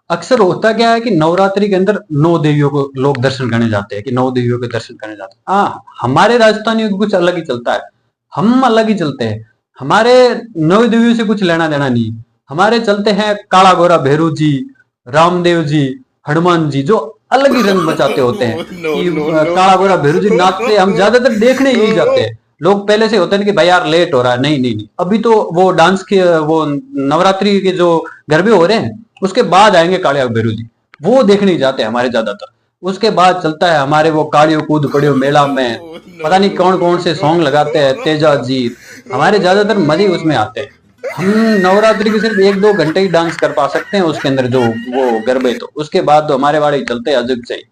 अक्सर होता क्या है कि नवरात्रि के अंदर नौ देवियों को लोग दर्शन करने जाते हैं, कि नौ देवियों के दर्शन करने जाते हैं। हाँ, हमारे राजस्थानियों को कुछ अलग ही चलता है, हम अलग ही चलते हैं। हमारे नौ देवियों से कुछ लेना देना नहीं। हमारे चलते हैं काला गोरा भैरू जी, रामदेव जी, हनुमान जी, जो अलग ही रंग मचाते होते हैं। No, कि no, no, काला गोरा भैरू जी नाचते हम no, ज्यादातर देखने ही नहीं जाते no. हैं। लोग पहले से होते हैं कि भाई यार लेट हो रहा है, नहीं नहीं नहीं, अभी तो वो डांस के वो नवरात्रि के जो गरबे हो रहे हैं उसके बाद आएंगे कालिया भैरू जी, वो देखने ही जाते हैं हमारे ज्यादातर। उसके बाद चलता है हमारे वो कालियो कूद पड़ियो मेला में, No, पता no, नहीं no, कौन कौन no, से no. सॉन्ग लगाते हैं, तेजा जी। हमारे ज्यादातर मजे उसमें आते हैं। हम नवरात्रि के सिर्फ एक दो घंटे ही डांस कर पा सकते हैं उसके अंदर, जो वो गरबे, तो उसके बाद तो हमारे वाले ही चलते हैं अजब से ही।